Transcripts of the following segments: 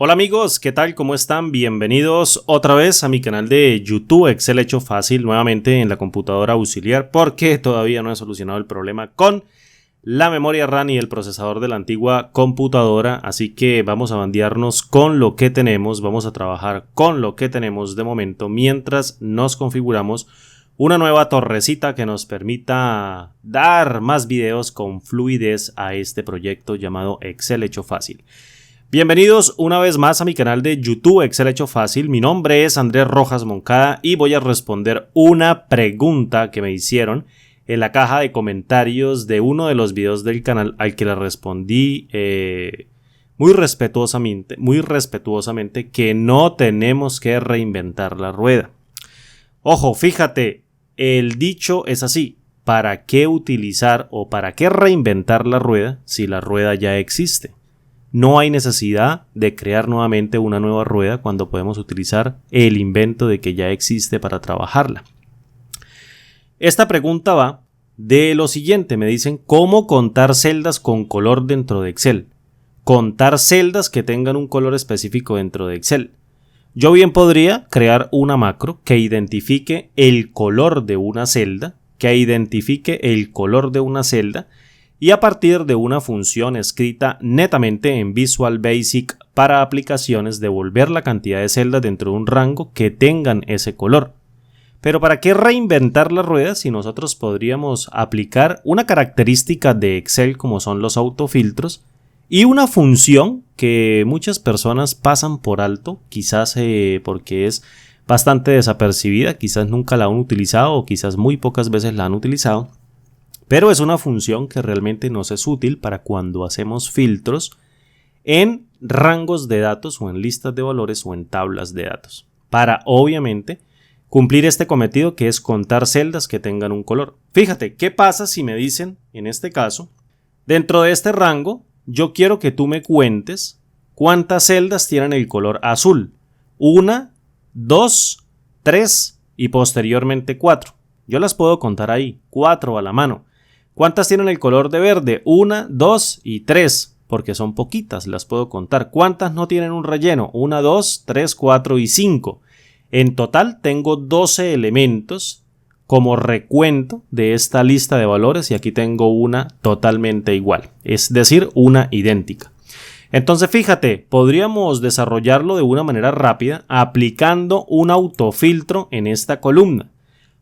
Hola amigos, ¿qué tal? ¿Cómo están? Bienvenidos otra vez a mi canal de YouTube Excel hecho fácil, nuevamente en la computadora auxiliar porque todavía no he solucionado el problema con la memoria RAM y el procesador de la antigua computadora, así que vamos a bandearnos con lo que tenemos, vamos a trabajar con lo que tenemos de momento mientras nos configuramos una nueva torrecita que nos permita dar más videos con fluidez a este proyecto llamado Excel hecho fácil. Bienvenidos una vez más a mi canal de YouTube Excel hecho fácil. Mi nombre es Andrés Rojas Moncada y voy a responder una pregunta que me hicieron en la caja de comentarios de uno de los videos del canal al que le respondí muy respetuosamente que no tenemos que reinventar la rueda. Ojo, fíjate, el dicho es así: ¿para qué utilizar o para qué reinventar la rueda si la rueda ya existe? No hay necesidad de crear nuevamente una nueva rueda cuando podemos utilizar el invento de que ya existe para trabajarla. Esta pregunta va de lo siguiente, me dicen: ¿cómo contar celdas con color dentro de Excel? Contar celdas que tengan un color específico dentro de Excel. Yo bien podría crear una macro que identifique el color de una celda, y a partir de una función escrita netamente en Visual Basic para aplicaciones devolver la cantidad de celdas dentro de un rango que tengan ese color. Pero ¿para qué reinventar la rueda si nosotros podríamos aplicar una característica de Excel como son los autofiltros y una función que muchas personas pasan por alto, quizás porque es bastante desapercibida, quizás nunca la han utilizado o quizás muy pocas veces la han utilizado? Pero es una función que realmente nos es útil para cuando hacemos filtros en rangos de datos o en listas de valores o en tablas de datos. Para, obviamente, cumplir este cometido que es contar celdas que tengan un color. Fíjate, ¿qué pasa si me dicen, en este caso, dentro de este rango, yo quiero que tú me cuentes cuántas celdas tienen el color azul? 1, 2, 3 y posteriormente 4. Yo las puedo contar ahí, 4 a la mano. ¿Cuántas tienen el color de verde? 1, 2 y 3, porque son poquitas, las puedo contar. ¿Cuántas no tienen un relleno? 1, 2, 3, 4 y 5. En total tengo 12 elementos como recuento de esta lista de valores y aquí tengo una totalmente igual, es decir, una idéntica. Entonces fíjate, podríamos desarrollarlo de una manera rápida aplicando un autofiltro en esta columna.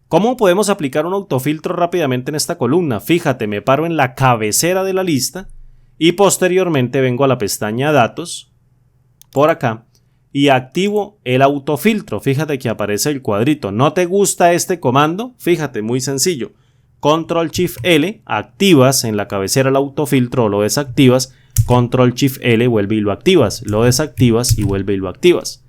¿Cómo podemos aplicar un autofiltro rápidamente en esta columna? Fíjate, me paro en la cabecera de la lista y posteriormente vengo a la pestaña Datos, por acá, y activo el autofiltro. Fíjate que aparece el cuadrito. ¿No te gusta este comando? Fíjate, muy sencillo. Control-Shift-L, activas en la cabecera el autofiltro o lo desactivas. Control-Shift-L, vuelve y lo activas. Lo desactivas y vuelve y lo activas.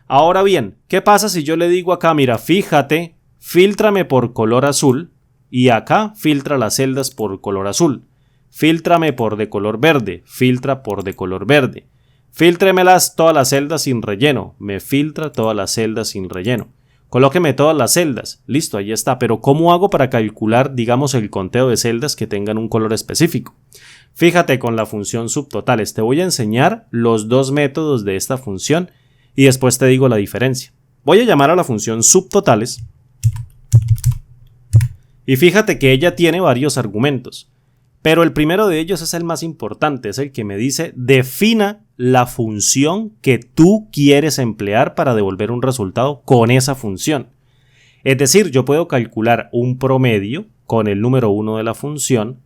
Ahora bien, ¿qué pasa si yo le digo acá, mira, fíjate, fíltrame por color azul y acá filtra las celdas por color azul? Fíltrame por de color verde, filtra por de color verde. Fíltremelas todas las celdas sin relleno, me filtra todas las celdas sin relleno. Colóqueme todas las celdas, listo, ahí está. Pero ¿cómo hago para calcular, digamos, el conteo de celdas que tengan un color específico? Fíjate con la función subtotales, te voy a enseñar los dos métodos de esta función y después te digo la diferencia. Voy a llamar a la función subtotales. Y fíjate que ella tiene varios argumentos, pero el primero de ellos es el más importante, es el que me dice defina la función que tú quieres emplear para devolver un resultado con esa función. Es decir, yo puedo calcular un promedio con el número 1 de la función,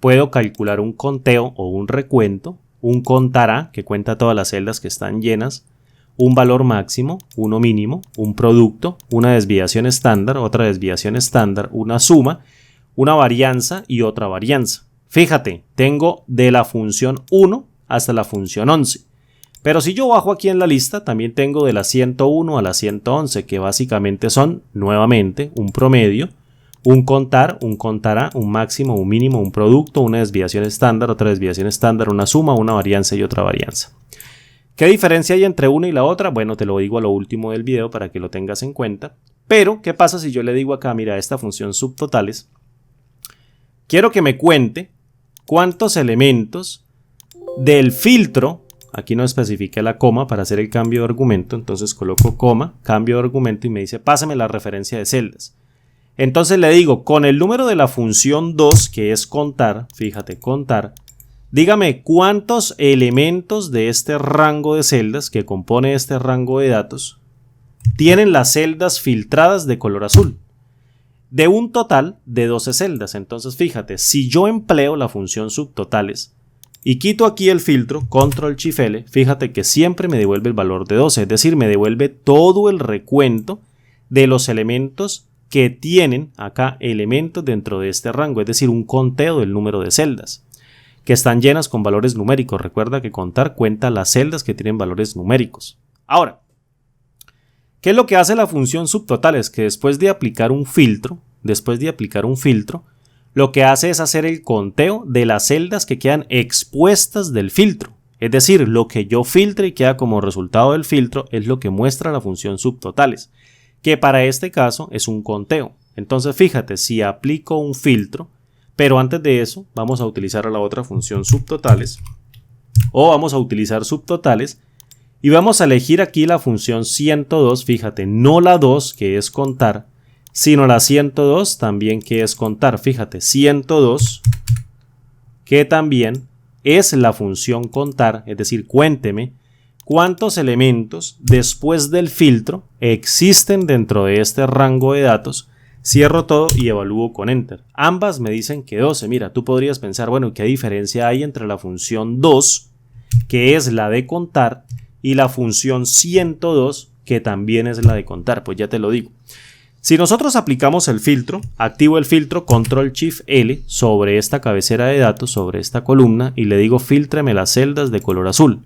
puedo calcular un conteo o un recuento, un contará que cuenta todas las celdas que están llenas, un valor máximo, uno mínimo, un producto, una desviación estándar, otra desviación estándar, una suma, una varianza y otra varianza. Fíjate, tengo de la función 1 hasta la función 11. Pero si yo bajo aquí en la lista, también tengo de la 101 a la 111, que básicamente son, nuevamente, un promedio, un contar, un contará, un máximo, un mínimo, un producto, una desviación estándar, otra desviación estándar, una suma, una varianza y otra varianza. ¿Qué diferencia hay entre una y la otra? Bueno, te lo digo a lo último del video para que lo tengas en cuenta. Pero, ¿qué pasa si yo le digo acá, mira, esta función subtotales? Quiero que me cuente cuántos elementos del filtro aquí no especifiqué la coma para hacer el cambio de argumento, entonces coloco coma, cambio de argumento y me dice pásame la referencia de celdas. Entonces le digo, con el número de la función 2, que es contar, fíjate, contar, dígame cuántos elementos de este rango de celdas que compone este rango de datos tienen las celdas filtradas de color azul. De un total de 12 celdas. Entonces fíjate, si yo empleo la función subtotales y quito aquí el filtro, control shift L, fíjate que siempre me devuelve el valor de 12, es decir, me devuelve todo el recuento de los elementos que tienen acá elementos dentro de este rango, es decir, un conteo del número de celdas que están llenas con valores numéricos. Recuerda que contar cuenta las celdas que tienen valores numéricos. Ahora, ¿qué es lo que hace la función subtotales? Que después de aplicar un filtro, lo que hace es hacer el conteo de las celdas que quedan expuestas del filtro. Es decir, lo que yo filtre y queda como resultado del filtro es lo que muestra la función subtotales, que para este caso es un conteo. Entonces fíjate, si aplico un filtro, pero antes de eso vamos a utilizar a la otra función subtotales, o vamos a utilizar subtotales, y vamos a elegir aquí la función 102, fíjate, no la 2 que es contar, sino la 102 también que es contar. Fíjate, 102 que también es la función contar, es decir, cuénteme cuántos elementos después del filtro existen dentro de este rango de datos. Cierro todo y evalúo con Enter. Ambas me dicen que 12. Mira, tú podrías pensar, bueno, ¿qué diferencia hay entre la función 2, que es la de contar, y la función 102, que también es la de contar? Pues ya te lo digo. Si nosotros aplicamos el filtro, activo el filtro control shift L sobre esta cabecera de datos, sobre esta columna, y le digo fíltreme las celdas de color azul.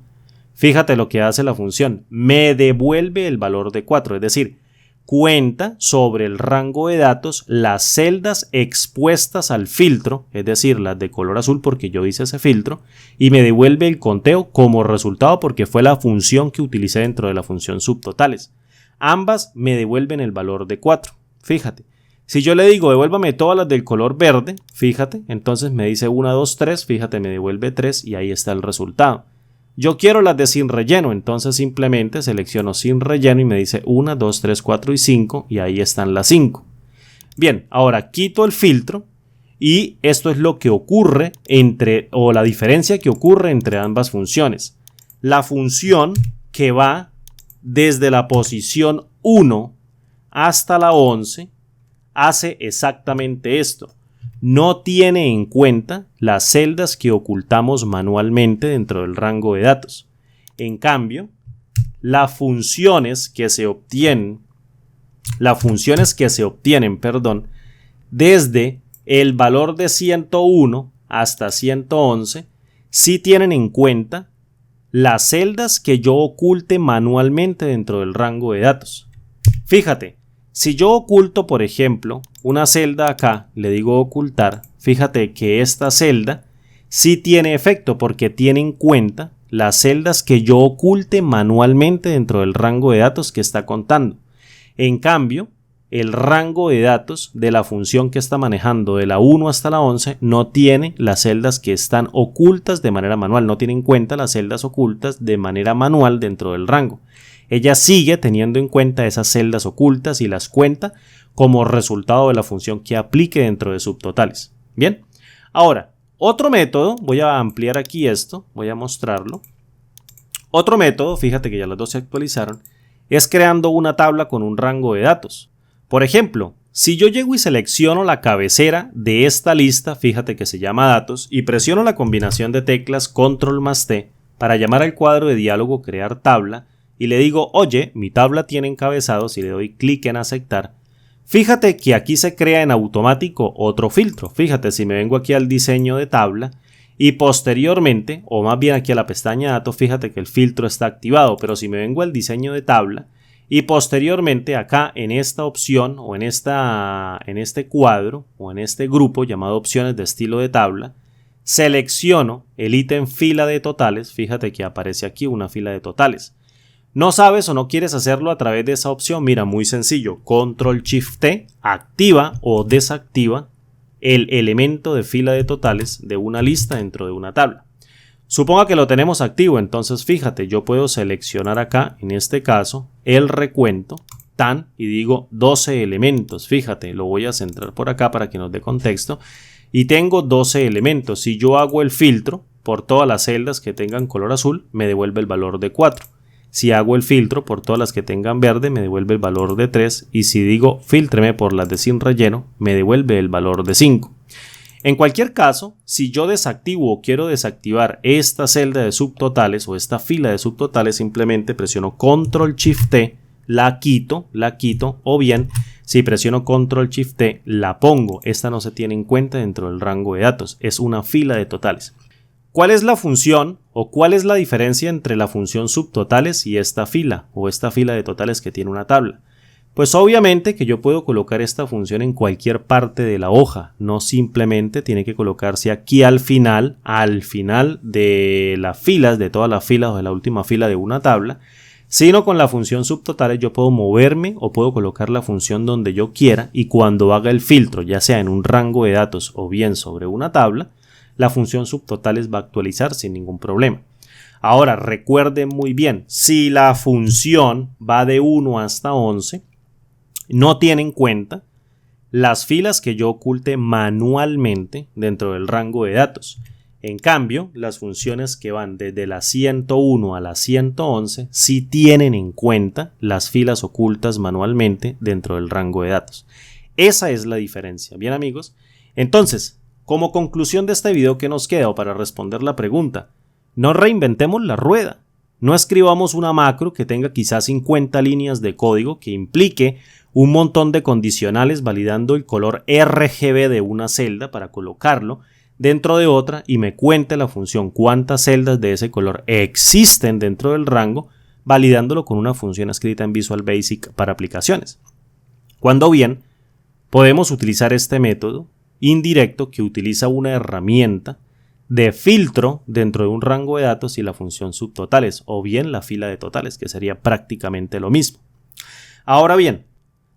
Fíjate lo que hace la función. Me devuelve el valor de 4, es decir, cuenta sobre el rango de datos las celdas expuestas al filtro, es decir, las de color azul porque yo hice ese filtro, y me devuelve el conteo como resultado porque fue la función que utilicé dentro de la función subtotales. Ambas me devuelven el valor de 4. Fíjate, si yo le digo devuélvame todas las del color verde, fíjate, entonces me dice 1, 2, 3, fíjate, me devuelve 3 y ahí está el resultado. Yo quiero las de sin relleno, entonces simplemente selecciono sin relleno y me dice 1, 2, 3, 4 y 5 y ahí están las 5. Bien, ahora quito el filtro y esto es lo que ocurre o la diferencia que ocurre entre ambas funciones. La función que va desde la posición 1 hasta la 11 hace exactamente esto. No tiene en cuenta las celdas que ocultamos manualmente dentro del rango de datos. En cambio, las funciones que se obtienen, desde el valor de 101 hasta 111, sí tienen en cuenta las celdas que yo oculte manualmente dentro del rango de datos. Fíjate, si yo oculto, por ejemplo, una celda acá, le digo ocultar, fíjate que esta celda sí tiene efecto porque tiene en cuenta las celdas que yo oculte manualmente dentro del rango de datos que está contando. En cambio, el rango de datos de la función que está manejando de la 1 hasta la 11 no tiene las celdas que están ocultas de manera manual, no tiene en cuenta las celdas ocultas de manera manual dentro del rango. Ella sigue teniendo en cuenta esas celdas ocultas y las cuenta como resultado de la función que aplique dentro de subtotales. Bien, ahora, otro método, voy a ampliar aquí esto, voy a mostrarlo. Otro método, fíjate que ya las dos se actualizaron, es creando una tabla con un rango de datos. Por ejemplo, si yo llego y selecciono la cabecera de esta lista, fíjate que se llama datos, y presiono la combinación de teclas control más T para llamar al cuadro de diálogo crear tabla, y le digo, oye, mi tabla tiene encabezados y le doy clic en aceptar, fíjate que aquí se crea en automático otro filtro. Fíjate, si me vengo aquí al diseño de tabla y posteriormente, o más bien aquí a la pestaña datos, fíjate que el filtro está activado, pero si me vengo al diseño de tabla y posteriormente acá en esta opción o en este cuadro o en este grupo llamado opciones de estilo de tabla, selecciono el ítem fila de totales, fíjate que aparece aquí una fila de totales. ¿No sabes o no quieres hacerlo a través de esa opción? Mira, muy sencillo, Control Shift T activa o desactiva el elemento de fila de totales de una lista dentro de una tabla. Suponga que lo tenemos activo, entonces fíjate, yo puedo seleccionar acá, en este caso, el recuento, tan, y digo 12 elementos. Fíjate, lo voy a centrar por acá para que nos dé contexto. Y tengo 12 elementos. Si yo hago el filtro por todas las celdas que tengan color azul, me devuelve el valor de 4. Si hago el filtro por todas las que tengan verde, me devuelve el valor de 3. Y si digo fíltreme por las de sin relleno, me devuelve el valor de 5. En cualquier caso, si yo desactivo o quiero desactivar esta celda de subtotales o esta fila de subtotales, simplemente presiono Control Shift T, la quito, o bien si presiono Control Shift T, la pongo. Esta no se tiene en cuenta dentro del rango de datos, es una fila de totales. ¿Cuál es la función o cuál es la diferencia entre la función subtotales y esta fila o esta fila de totales que tiene una tabla? Pues obviamente que yo puedo colocar esta función en cualquier parte de la hoja, no simplemente tiene que colocarse aquí al final de las filas, de todas las filas o de la última fila de una tabla, sino con la función subtotales yo puedo moverme o puedo colocar la función donde yo quiera y cuando haga el filtro, ya sea en un rango de datos o bien sobre una tabla, la función subtotales va a actualizar sin ningún problema. Ahora recuerden muy bien, si la función va de 1 hasta 11, no tiene en cuenta las filas que yo oculte manualmente dentro del rango de datos. En cambio, las funciones que van desde la 101 a la 111 sí tienen en cuenta las filas ocultas manualmente dentro del rango de datos. Esa es la diferencia. Bien, amigos. Entonces, como conclusión de este video, ¿qué nos queda? O para responder la pregunta, no reinventemos la rueda. No escribamos una macro que tenga quizás 50 líneas de código que implique un montón de condicionales validando el color RGB de una celda para colocarlo dentro de otra y me cuente la función cuántas celdas de ese color existen dentro del rango, validándolo con una función escrita en Visual Basic para aplicaciones. Cuando bien, podemos utilizar este método indirecto que utiliza una herramienta de filtro dentro de un rango de datos y la función subtotales o bien la fila de totales, que sería prácticamente lo mismo. Ahora bien,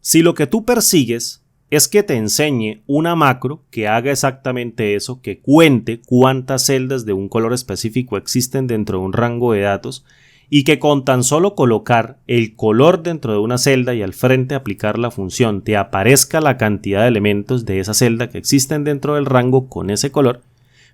si lo que tú persigues es que te enseñe una macro que haga exactamente eso, que cuente cuántas celdas de un color específico existen dentro de un rango de datos y que con tan solo colocar el color dentro de una celda y al frente aplicar la función te aparezca la cantidad de elementos de esa celda que existen dentro del rango con ese color,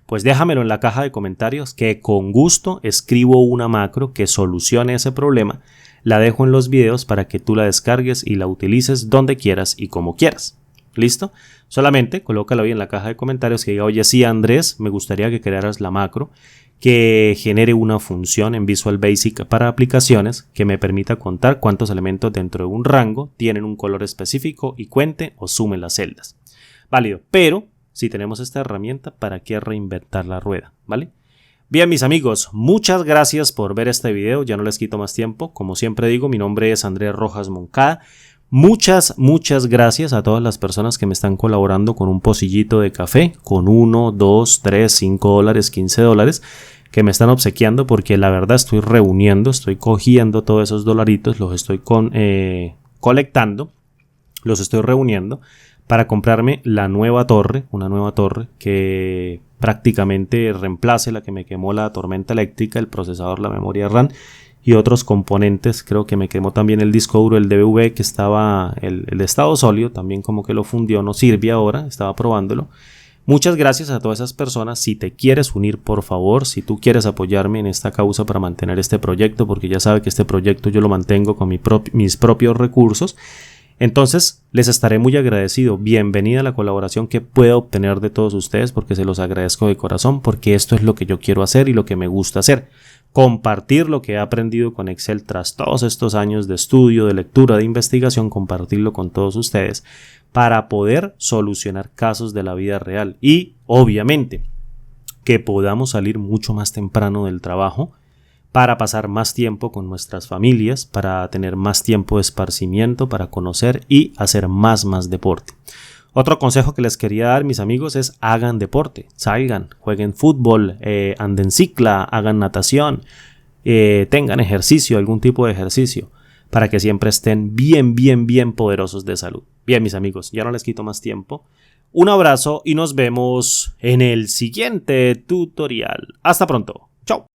pues déjamelo en la caja de comentarios que con gusto escribo una macro que solucione ese problema. La dejo en los videos para que tú la descargues y la utilices donde quieras y como quieras. ¿Listo? Solamente colócalo ahí en la caja de comentarios que diga, oye, sí, Andrés, me gustaría que crearas la macro que genere una función en Visual Basic para aplicaciones que me permita contar cuántos elementos dentro de un rango tienen un color específico y cuente o sume las celdas. Válido, pero si tenemos esta herramienta, ¿para qué reinventar la rueda? ¿Vale? Bien, mis amigos, muchas gracias por ver este video, ya no les quito más tiempo. Como siempre digo, mi nombre es Andrés Rojas Moncada. Muchas gracias a todas las personas que me están colaborando con un pocillito de café, con 1, 2, 3, 5 dólares, 15 dólares, que me están obsequiando porque la verdad estoy estoy cogiendo todos esos dolaritos, los estoy colectando, los estoy reuniendo para comprarme una nueva torre que prácticamente reemplace la que me quemó la tormenta eléctrica, el procesador, la memoria RAM y otros componentes. Creo que me quemó también el disco duro, el DVB que estaba, el estado sólido, también como que lo fundió, no sirve ahora, estaba probándolo. Muchas gracias a todas esas personas. Si te quieres unir, por favor, si tú quieres apoyarme en esta causa para mantener este proyecto, porque ya sabe que este proyecto yo lo mantengo con mis propios recursos, entonces les estaré muy agradecido. Bienvenida a la colaboración que pueda obtener de todos ustedes, porque se los agradezco de corazón, porque esto es lo que yo quiero hacer y lo que me gusta hacer. Compartir lo que he aprendido con Excel tras todos estos años de estudio, de lectura, de investigación, compartirlo con todos ustedes para poder solucionar casos de la vida real y obviamente que podamos salir mucho más temprano del trabajo para pasar más tiempo con nuestras familias, para tener más tiempo de esparcimiento, para conocer y hacer más deporte. Otro consejo que les quería dar, mis amigos, es hagan deporte, salgan, jueguen fútbol, anden cicla, hagan natación, tengan ejercicio, algún tipo de ejercicio, para que siempre estén bien poderosos de salud. Bien, mis amigos, ya no les quito más tiempo. Un abrazo y nos vemos en el siguiente tutorial. Hasta pronto. Chao.